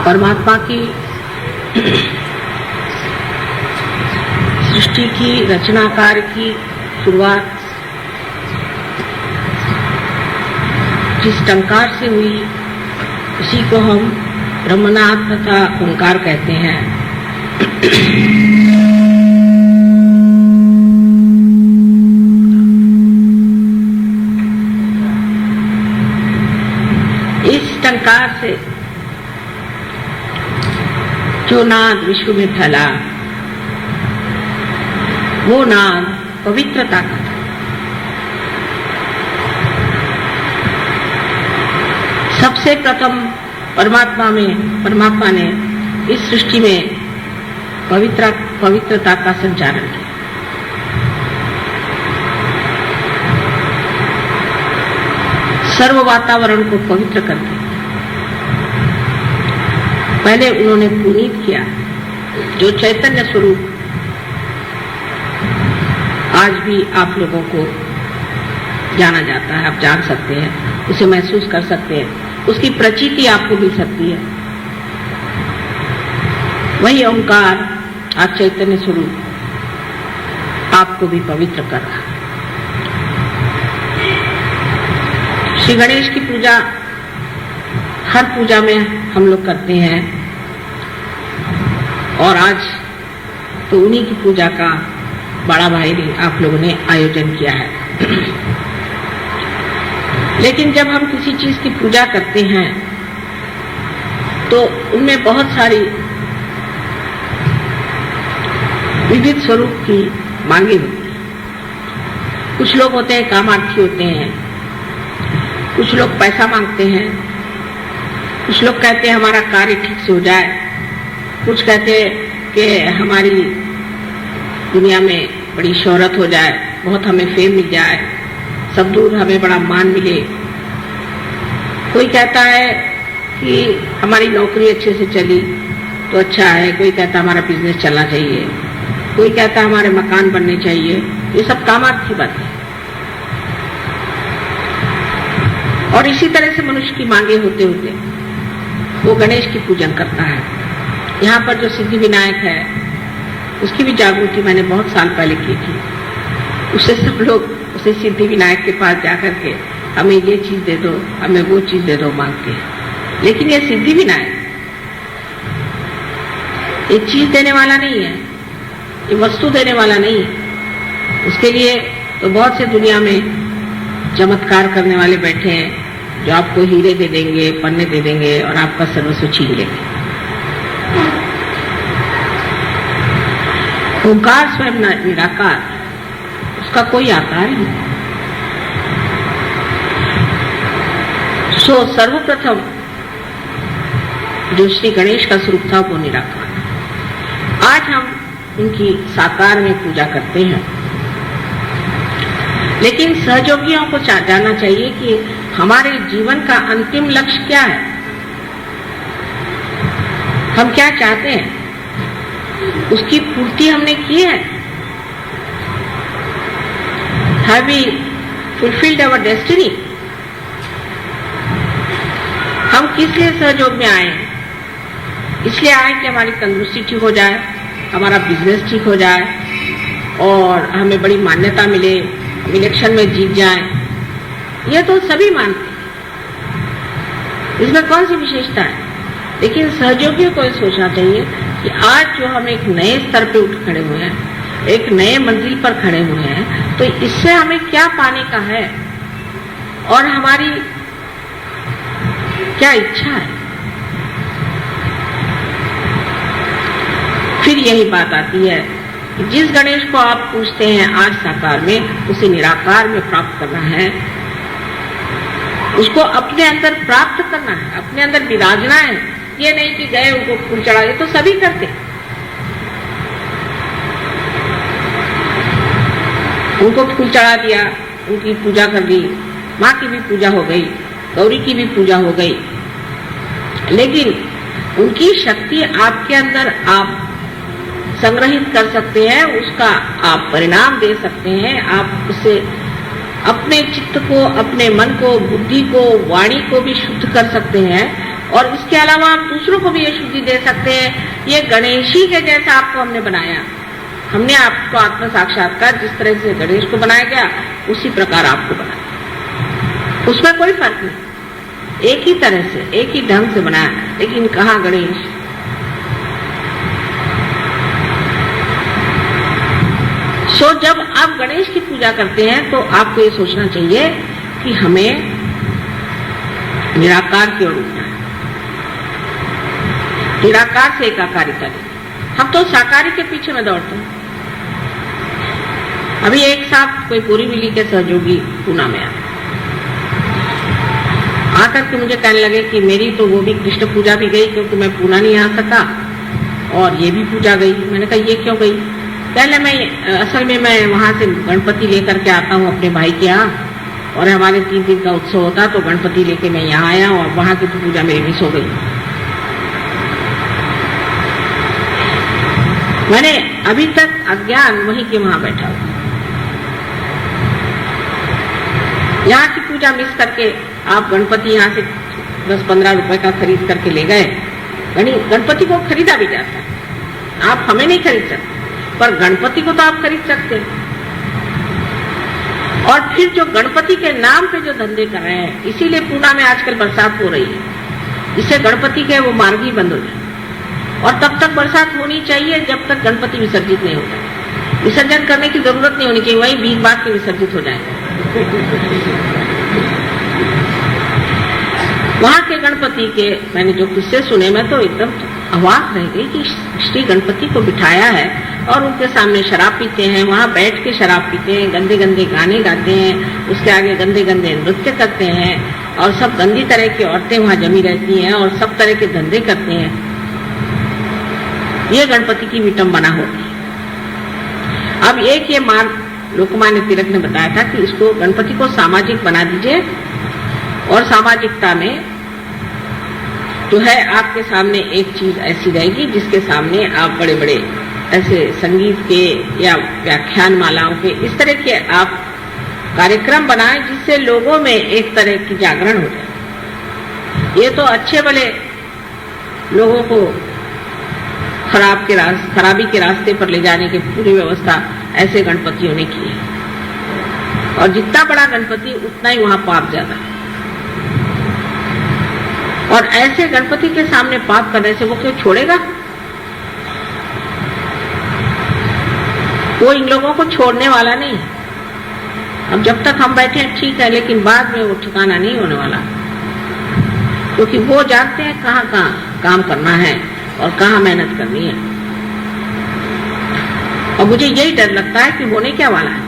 परमात्मा की सृष्टि की, रचनाकार की शुरुआत जिस टंकार से हुई उसी को हम ब्रह्मनाद तथा ओंकार कहते हैं। इस टंकार से जो नाद विश्व में फैला, वो नाद पवित्रता का था। सबसे प्रथम परमात्मा ने इस सृष्टि में पवित्रता का संचारण किया। सर्व वातावरण को पवित्र कर दिया। पहले उन्होंने पुनीत किया, जो चैतन्य स्वरूप आज भी आप लोगों को जाना जाता है, आप जान सकते हैं, उसे महसूस कर सकते हैं, उसकी प्रचीति आपको मिल सकती है। वही ओंकार आज चैतन्य स्वरूप आपको भी पवित्र कर रहा है। श्री गणेश की पूजा हर पूजा में हम लोग करते हैं, और आज तो उन्हीं की पूजा का बड़ा भाई ने आप लोगों ने आयोजन किया है। लेकिन जब हम किसी चीज की पूजा करते हैं तो उनमें बहुत सारी विविध स्वरूप की मांगे होती हैं। कुछ लोग होते हैं कामार्थी होते हैं, कुछ लोग पैसा मांगते हैं, कुछ लोग कहते हैं हमारा कार्य ठीक से हो जाए, कुछ कहते हैं कि हमारी दुनिया में बड़ी शोहरत हो जाए, बहुत हमें फेम मिल जाए, सब दूर हमें बड़ा मान मिले। कोई कहता है कि हमारी नौकरी अच्छे से चली तो अच्छा है, कोई कहता हमारा बिजनेस चलना चाहिए, कोई कहता हमारे मकान बनने चाहिए। ये सब कामार्थी बात है। और इसी तरह से मनुष्य की मांगे होते होते वो गणेश की पूजन करता है। यहाँ पर जो सिद्धि विनायक है उसकी भी जागृति मैंने बहुत साल पहले की थी। उससे सब लोग उसे सिद्धि विनायक के पास जाकर के हमें ये चीज दे दो, हमें वो चीज दे दो मांगते हैं। लेकिन ये सिद्धि विनायक ये चीज देने वाला नहीं है, ये वस्तु देने वाला नहीं है। उसके लिए तो बहुत से दुनिया में चमत्कार करने वाले बैठे हैं जो आपको हीरे दे देंगे, पन्ने दे देंगे और आपका सर्वस्व छीन लेंगे। ओंकार स्वयं निराकार, उसका कोई आकार ही नहीं। सो सर्वप्रथम जो श्री गणेश का स्वरूप था वो निराकार। आज हम उनकी साकार में पूजा करते हैं, लेकिन सहयोगियों को जानना चाहिए कि हमारे जीवन का अंतिम लक्ष्य क्या है, हम क्या चाहते हैं, उसकी पूर्ति हमने की है। Have we fulfilled our destiny? हम किस लिए सहयोग में आए? इसलिए आए कि हमारी तंदुरुस्ती ठीक हो जाए, हमारा बिजनेस ठीक हो जाए और हमें बड़ी मान्यता मिले, इलेक्शन में जीत जाए। ये तो सभी मानते हैं, इसमें कौन सी विशेषता है? लेकिन सहयोगियों को ये सोचना चाहिए कि आज जो हम एक नए स्तर पे उठ खड़े हुए हैं, एक नए मंजिल पर खड़े हुए हैं, तो इससे हमें क्या पाने का है और हमारी क्या इच्छा है। फिर यही बात आती है कि जिस गणेश को आप पूछते हैं आज साकार में, उसे निराकार में प्राप्त करना है, उसको अपने अंदर प्राप्त करना है, अपने अंदर विराजना है। ये नहीं कि गए उनको फूल चढ़ा दिए, तो सभी करते, उनको फूल चढ़ा दिया, उनकी पूजा कर दी, माँ की भी पूजा हो गई, गौरी की भी पूजा हो गई। लेकिन उनकी शक्ति आपके अंदर आप संग्रहित कर सकते हैं, उसका आप परिणाम दे सकते हैं, आप उससे अपने चित्त को, अपने मन को, बुद्धि को, वाणी को भी शुद्ध कर सकते हैं। और इसके अलावा आप दूसरों को भी ये शुद्धि दे सकते हैं। ये गणेश ही के जैसा आपको हमने बनाया, हमने आपको आत्म साक्षात्कार जिस तरह से गणेश को बनाया गया उसी प्रकार आपको बनाया, उसमें कोई फर्क नहीं, एक ही तरह से एक ही ढंग से बनाया। लेकिन कहाँ गणेश? सो जब आप गणेश की पूजा करते हैं तो आपको ये सोचना चाहिए कि हमें निराकार की ओर उठना है, निराकार से एकाकारिता लें। हम तो साकारी के पीछे में दौड़ते हैं। अभी एक साथ कोई पूरी मिली के सहयोगी पूना में आकर के मुझे कहने लगे कि मेरी तो वो भी कृष्ण पूजा भी गई क्योंकि मैं पूना नहीं आ सका, और ये भी पूजा गई। मैंने कहा ये क्यों गई? पहले असल में मैं वहां से गणपति लेकर के आता हूँ अपने भाई के यहाँ, और हमारे 3 दिन का उत्सव होता तो गणपति लेके मैं यहाँ आया और वहां की तो पूजा मेरी मिस हो गई। मैंने अभी तक अज्ञान वहीं के वहां बैठा हुआ, यहाँ की पूजा मिस करके आप गणपति यहाँ से 10-15 रुपए का खरीद करके ले गए। गणपति को खरीदा भी जाता है, आप हमें नहीं खरीद सकते, पर गणपति को तो आप खरीद सकते हैं। और फिर जो गणपति के नाम पे जो धंधे कर रहे हैं, इसीलिए पूना में आजकल बरसात हो रही है, इससे गणपति के वो मार्ग ही बंद हो जाए। और तब तक बरसात होनी चाहिए जब तक गणपति विसर्जित नहीं होता। विसर्जन करने की जरूरत नहीं होनी चाहिए, वही भीग भाग के विसर्जित हो जाए। वहां के गणपति के मैंने जो किस्से सुने, मैं तो एकदम अवाक रह गई कि श्री गणपति को बिठाया है और उनके सामने शराब पीते हैं, वहां बैठ के शराब पीते हैं, गंदे गंदे गाने गाते हैं, उसके आगे गंदे गंदे नृत्य करते हैं, और सब गंदी तरह की औरतें वहां जमी रहती हैं और सब तरह के धंधे करते हैं। ये गणपति की विटंबना होती है। अब एक ये मार्ग लोकमान्य तिलक ने बताया था कि इसको गणपति को सामाजिक बना दीजिए, और सामाजिकता में जो है आपके सामने एक चीज ऐसी रहेगी जिसके सामने आप बड़े बड़े ऐसे संगीत के या व्याख्यान मालाओं के इस तरह के आप कार्यक्रम बनाएं जिससे लोगों में एक तरह की जागरण हो जाए। ये तो अच्छे भले लोगों को खराबी के रास्ते पर ले जाने की पूरी व्यवस्था ऐसे गणपतियों ने की है, और जितना बड़ा गणपति उतना ही वहां पाप ज्यादा। और ऐसे गणपति के सामने पाप करने से वो क्यों छोड़ेगा? वो इन लोगों को छोड़ने वाला नहीं। अब जब तक हम बैठे हैं ठीक है, लेकिन बाद में वो ठिकाना नहीं होने वाला, क्योंकि वो जानते हैं कहाँ कहाँ काम करना है और कहाँ मेहनत करनी है। और मुझे यही डर लगता है कि होने क्या वाला है।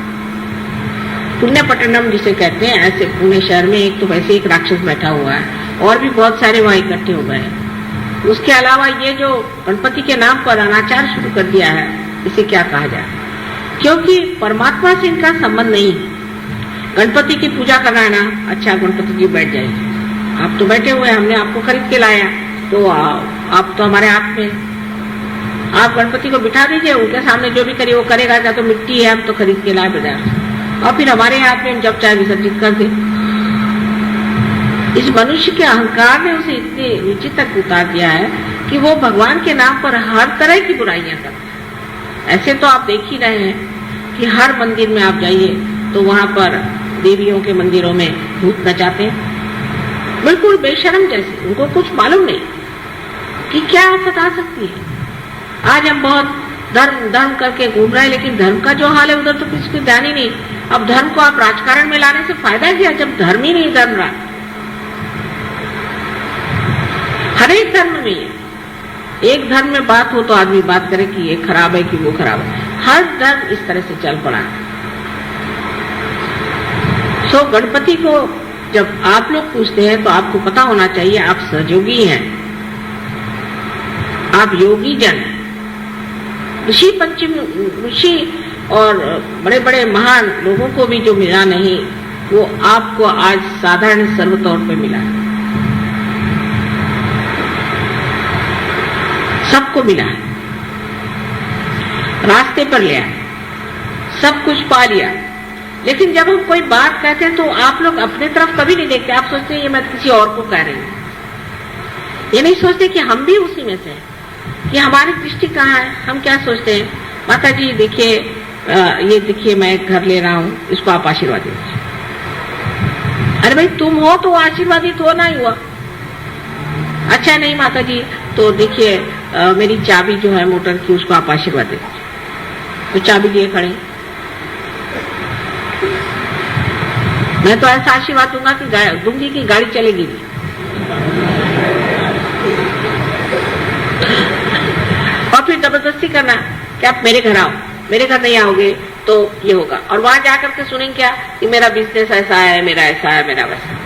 पुण्य पट्टनम जिसे कहते हैं, ऐसे पुणे शहर में एक तो वैसे एक राक्षस बैठा हुआ है और भी बहुत सारे वहां इकट्ठे हो गए। उसके अलावा ये जो गणपति के नाम पर अनाचार शुरू कर दिया है, इसे क्या कहा जाए? क्योंकि परमात्मा से इनका संबंध नहीं है। गणपति की पूजा करना है ना, अच्छा गणपति जी बैठ जाइए, आप तो बैठे हुए हैं, हमने आपको खरीद के लाया, तो आप तो हमारे हाथ में, आप गणपति को बिठा दीजिए, उनके सामने जो भी करिए वो करेगा, या तो मिट्टी है हम तो खरीद के लाए बाजार से, और फिर हमारे हाथ में जब चाहे विसर्जित कर दे। इस मनुष्य के अहंकार ने उसे इतने नीचे तक उतार दिया है कि वो भगवान के नाम पर हर तरह की बुराइयां करता है। ऐसे तो आप देख ही रहे हैं कि हर मंदिर में आप जाइए तो वहां पर देवियों के मंदिरों में भूत नचाते हैं, बिल्कुल बेशर्म जैसे, उनको कुछ मालूम नहीं कि क्या आफत आ सकती है। आज हम बहुत धर्म करके घूम रहे हैं, लेकिन धर्म का जो हाल है उधर तो किसी को ध्यान ही नहीं। अब धर्म को आप राजकारण में लाने से फायदा क्या, जब धर्म ही नहीं धर्म रहा। हर एक धर्म में है, एक धर्म में बात हो तो आदमी बात करे कि ये खराब है कि वो खराब है। हर धर्म इस तरह से चल पड़ा है। सो गणपति को जब आप लोग पूछते हैं तो आपको पता होना चाहिए आप सहयोगी हैं, आप योगी जन। ऋषि और बड़े बड़े महान लोगों को भी जो मिला नहीं, वो आपको आज साधारण सर्वतौर पे मिला है। सबको मिला है, रास्ते पर लिया, सब कुछ पा लिया। लेकिन जब हम कोई बात कहते हैं तो आप लोग अपने तरफ कभी नहीं देखते, आप सोचते हैं ये मैं किसी और को कह रही हूं। ये नहीं सोचते कि हम भी उसी में से हैं, कि हमारी दृष्टि कहाँ है। हम क्या सोचते हैं, माता जी देखिए, ये देखिए मैं एक घर ले रहा हूँ, इसको आप आशीर्वाद दीजिए। अरे भाई तुम हो तो आशीर्वादित होना ही हुआ। अच्छा नहीं माता जी, तो देखिए मेरी चाबी जो है मोटर की, उसको आप आशीर्वाद दे दीजिए। तो चाबी लिए खड़े, मैं तो ऐसा आशीर्वाद दूंगी कि गाड़ी चलेगी भी। और फिर जबरदस्ती करना कि आप मेरे घर आओ, मेरे घर नहीं आओगे तो ये होगा। और वहां जाकर के सुनेंगे क्या कि मेरा बिजनेस ऐसा है, मेरा ऐसा है, मेरा वैसा।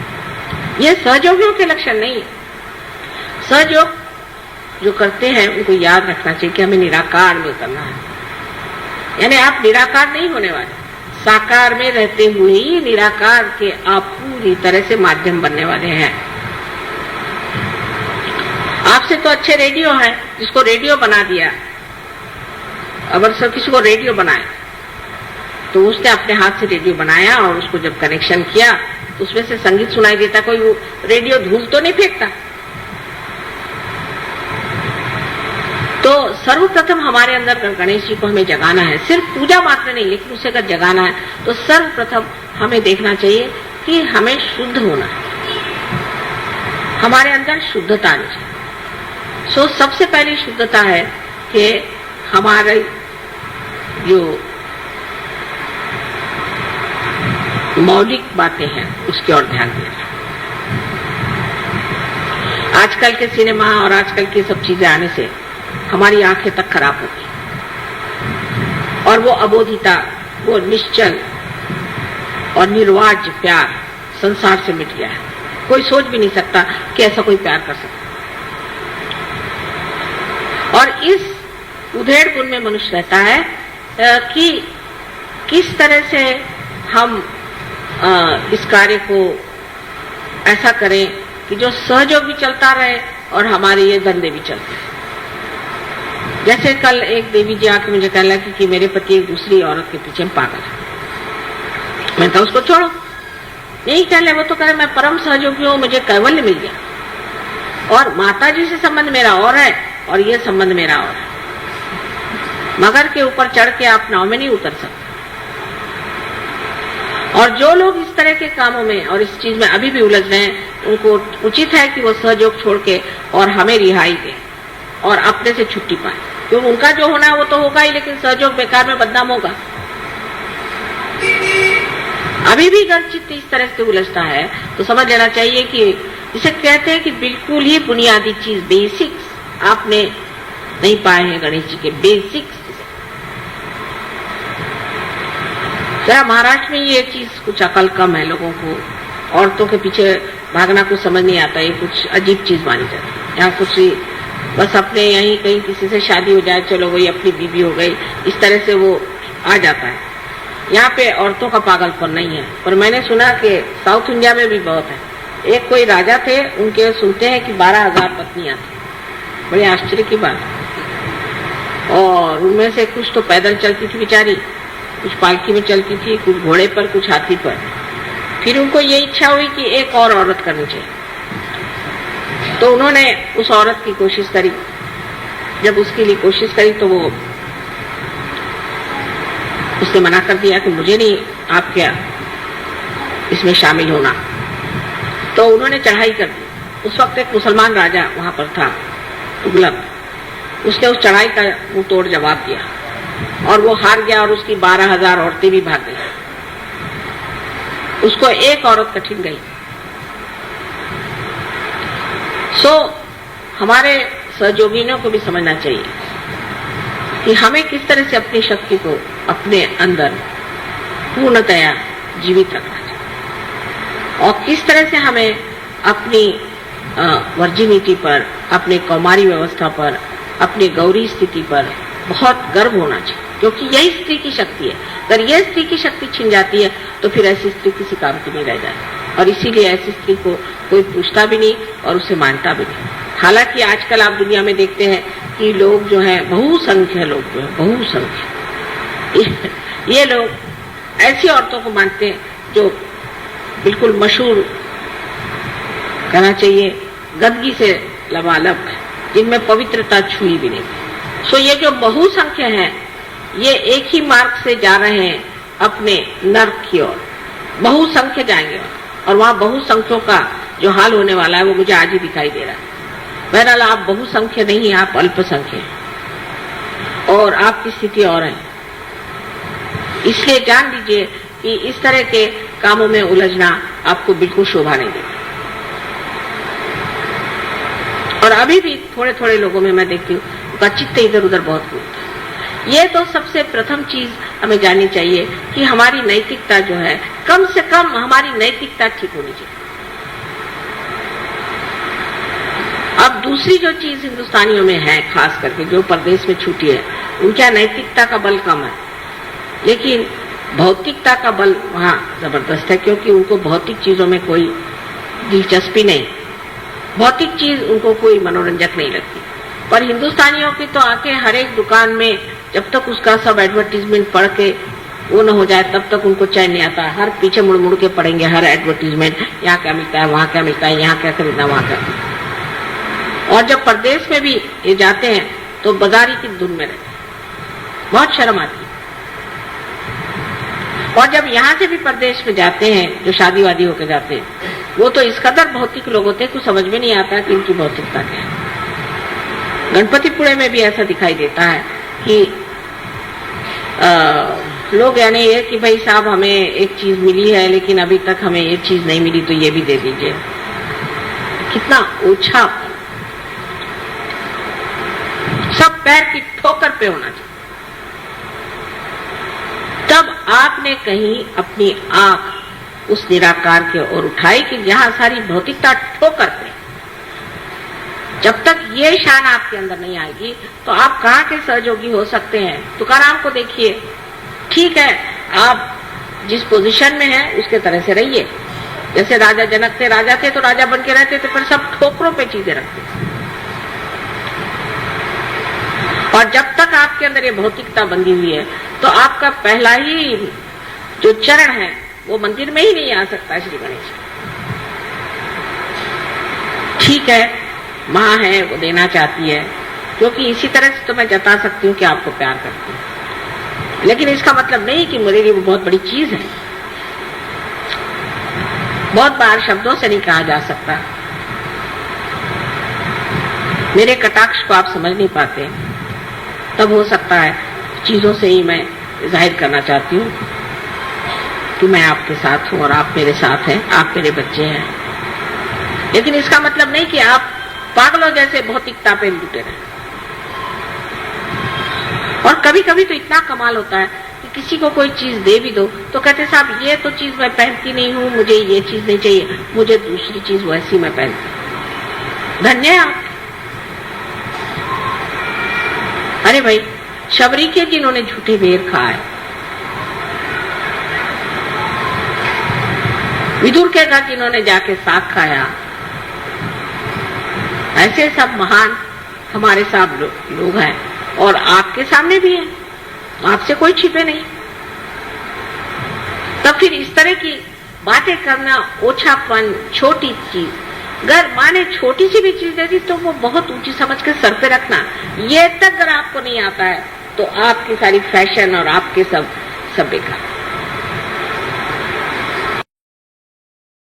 ये सहयोगियों के लक्षण नहीं है। सहयोग जो करते हैं उनको याद रखना चाहिए कि हमें निराकार में उतरना है। यानी आप निराकार नहीं होने वाले, साकार में रहते हुए ही निराकार के आप पूरी तरह से माध्यम बनने वाले हैं। आपसे तो अच्छे रेडियो है, जिसको रेडियो बना दिया। अगर सब किसी को रेडियो बनाए तो उसने अपने हाथ से रेडियो बनाया और उसको जब कनेक्शन किया तो उसमें से संगीत सुनाई देता। कोई रेडियो धूल तो नहीं फेंकता। तो सर्वप्रथम हमारे अंदर गणेश जी को हमें जगाना है। सिर्फ पूजा मात्र नहीं, लेकिन उसे अगर जगाना है तो सर्वप्रथम हमें देखना चाहिए कि हमें शुद्ध होना है, हमारे अंदर शुद्धता आनी चाहिए। सबसे पहली शुद्धता है कि हमारे जो मौलिक बातें हैं उसकी ओर ध्यान देना। आजकल के सिनेमा और आजकल की सब चीजें आने से हमारी आंखें तक खराब हो गई और वो अबोधिता, वो निश्चल और निर्वाज प्यार संसार से मिट गया है। कोई सोच भी नहीं सकता कि ऐसा कोई प्यार कर सकता। और इस उधेड़ गुण में मनुष्य रहता है कि किस तरह से हम इस कार्य को ऐसा करें कि जो सहयोग भी चलता रहे और हमारे ये धंधे भी चलते रहे। जैसे कल एक देवी जी आके मुझे कहने लगी कि मेरे पति एक दूसरी औरत के पीछे पागल है। मैं कहा उसको छोड़ो, नहीं कहले, वो तो कह रहे मैं परम सहयोगी हूँ, मुझे कैवल्य मिल गया और माता जी से संबंध मेरा और है और ये संबंध मेरा और है। मगर के ऊपर चढ़ के आप नाव में नहीं उतर सकते। और जो लोग इस तरह के कामों में और इस चीज में अभी भी उलझ रहे हैं, उनको उचित है कि वो सहयोग छोड़ के और हमें रिहाई दें और अपने से छुट्टी पाए। क्योंकि उनका जो होना है वो तो होगा ही, लेकिन सहयोग बेकार में बदनाम होगा। अभी भी अगर चित्त इस तरह से उलझता है तो समझ लेना चाहिए कि इसे कहते हैं कि बिल्कुल ही बुनियादी चीज, बेसिक्स आपने नहीं पाए हैं गणेश जी के। बेसिक्स महाराष्ट्र में ये चीज कुछ अकल कम है लोगों को। औरतों के पीछे भागना कुछ समझ नहीं आता, ये कुछ अजीब चीज मानी जाती है। यहाँ कुछ बस अपने यहीं कहीं किसी से शादी हो जाए, चलो वही अपनी बीबी हो गई, इस तरह से वो आ जाता है। यहाँ पे औरतों का पागलपन नहीं है। पर मैंने सुना कि साउथ इंडिया में भी बहुत है। एक कोई राजा थे, उनके सुनते हैं कि 12,000 पत्नियां थी। बड़े आश्चर्य की बात। और उनमें से कुछ तो पैदल चलती थी बेचारी, कुछ पालकी में चलती थी, कुछ घोड़े पर, कुछ हाथी पर। फिर उनको ये इच्छा हुई कि एक और औरत करनी चाहिए, तो उन्होंने उस औरत की कोशिश करी। जब उसके लिए कोशिश करी तो वो उसने मना कर दिया कि मुझे नहीं आप क्या इसमें शामिल होना। तो उन्होंने चढ़ाई कर दी। उस वक्त एक मुसलमान राजा वहां पर था, तुगलक। उसने उस चढ़ाई का मुंह तोड़ जवाब दिया और वो हार गया और उसकी 12,000 औरतें भी भाग गई। उसको एक औरत कठिन गई। हमारे सहयोगियों को भी समझना चाहिए कि हमें किस तरह से अपनी शक्ति को अपने अंदर पूर्णतया जीवित रखना चाहिए और किस तरह से हमें अपनी वर्जिनिटी पर, अपने कौमारी व्यवस्था पर, अपनी गौरी स्थिति पर बहुत गर्व होना चाहिए, क्योंकि यही स्त्री की शक्ति है। अगर यह स्त्री की शक्ति छिन जाती है तो फिर ऐसी स्त्री किसी काम की नहीं रह जाती। और इसीलिए ऐसी स्त्री को कोई पूछता भी नहीं और उसे मानता भी नहीं। हालांकि आजकल आप दुनिया में देखते हैं कि लोग जो हैं, बहुसंख्य लोग जो हैं, बहुसंख्य, ये लोग ऐसी औरतों को मानते हैं जो बिल्कुल मशहूर कहना चाहिए गंदगी से लबालब है, जिनमें पवित्रता छुई भी नहीं। सो ये जो बहुसंख्य हैं, ये एक ही मार्ग से जा रहे हैं अपने नर्क की ओर। बहुसंख्य जाएंगे और वहां बहुसंख्यों का जो हाल होने वाला है वो मुझे आज ही दिखाई दे रहा है। बहरहाल आप बहुसंख्य नहीं, आप अल्पसंख्य हैं और आपकी स्थिति और है। इसलिए जान लीजिए कि इस तरह के कामों में उलझना आपको बिल्कुल शोभा नहीं देता। और अभी भी थोड़े थोड़े लोगों में मैं देखती हूँ उनका चित्त इधर उधर बहुत घूमता है। ये तो सबसे प्रथम चीज हमें जाननी चाहिए कि हमारी नैतिकता जो है, कम से कम हमारी नैतिकता ठीक होनी चाहिए। अब दूसरी जो चीज हिंदुस्तानियों में है, खास करके जो परदेश में छूटी है, उनका नैतिकता का बल कम है, लेकिन भौतिकता का बल वहां जबरदस्त है, क्योंकि उनको भौतिक चीजों में कोई दिलचस्पी नहीं, भौतिक चीज उनको कोई मनोरंजक नहीं लगती। पर हिंदुस्तानियों की तो आके हर एक दुकान में जब तक उसका सब एडवर्टीजमेंट पढ़ के वो न हो जाए तब तक उनको चैन नहीं आता। हर पीछे मुड़ मुड़ के पढ़ेंगे हर एडवर्टीजमेंट, यहाँ क्या मिलता है, वहां क्या मिलता है, यहाँ क्या खरीदना, वहां क्या। और जब परदेश में भी ये जाते हैं तो बाजारी की धुन में रहते हैं, बहुत शर्म आती है। और जब यहाँ से भी परदेश में जाते हैं, जो शादी वादी होकर जाते हैं, वो तो इस कदर भौतिक लोग होते हैं कि समझ में नहीं आता कि इनकी भौतिकता क्या है। गणपतिपुरे में भी ऐसा दिखाई देता है कि लोग यानी ये कि भाई साहब हमें एक चीज मिली है लेकिन अभी तक हमें ये चीज नहीं मिली तो ये भी दे दीजिए। कितना ओछा, सब पैर की ठोकर पे होना चाहिए। तब आपने कहीं अपनी आंख उस निराकार के ओर उठाई कि जहां सारी भौतिकता ठोकर पे। जब तक ये शान आपके अंदर नहीं आएगी तो आप कहाँ के सहयोगी हो सकते हैं। तुकाराम को देखिए, ठीक है आप जिस पोजीशन में हैं उसके तरह से रहिए। जैसे राजा जनक थे, राजा थे तो राजा बन के रहते थे, पर सब ठोकरों पे चीजें रखते थे। और जब तक आपके अंदर ये भौतिकता बंधी हुई है तो आपका पहला ही जो चरण है वो मंदिर में ही नहीं आ सकता। श्री गणेश ठीक है, माँ है वो देना चाहती है, क्योंकि इसी तरह से तो मैं जता सकती हूँ कि आपको प्यार करती हूँ, लेकिन इसका मतलब नहीं कि मेरे लिए वो बहुत बड़ी चीज है। बहुत बार शब्दों से नहीं कहा जा सकता। मेरे कटाक्ष को आप समझ नहीं पाते, तब हो सकता है चीजों से ही मैं जाहिर करना चाहती हूँ कि मैं आपके साथ हूँ और आप मेरे साथ हैं, आप मेरे बच्चे हैं। लेकिन इसका मतलब नहीं कि आप पागलों जैसे भौतिकता पे लुटे रहे। और कभी कभी तो इतना कमाल होता है कि किसी को कोई चीज दे भी दो तो कहते साहब ये तो चीज मैं पहनती नहीं हूँ, मुझे ये चीज नहीं चाहिए, मुझे दूसरी चीज वैसी मैं पहनती। धन्य है आप। अरे भाई, शबरी के जिन्होंने झूठे बेर खाए, विदुर के घर जिन्होंने जाके साग खाया, ऐसे सब महान हमारे साथ लोग हैं और आपके सामने भी हैं, आपसे कोई छिपे नहीं। तब फिर इस तरह की बातें करना, ओछापन, छोटी चीज, अगर माँ ने छोटी सी भी चीज दे दी तो वो बहुत ऊंची समझ के सर पे रखना। ये तक अगर आपको नहीं आता है तो आपकी सारी फैशन और आपके सब बेकार।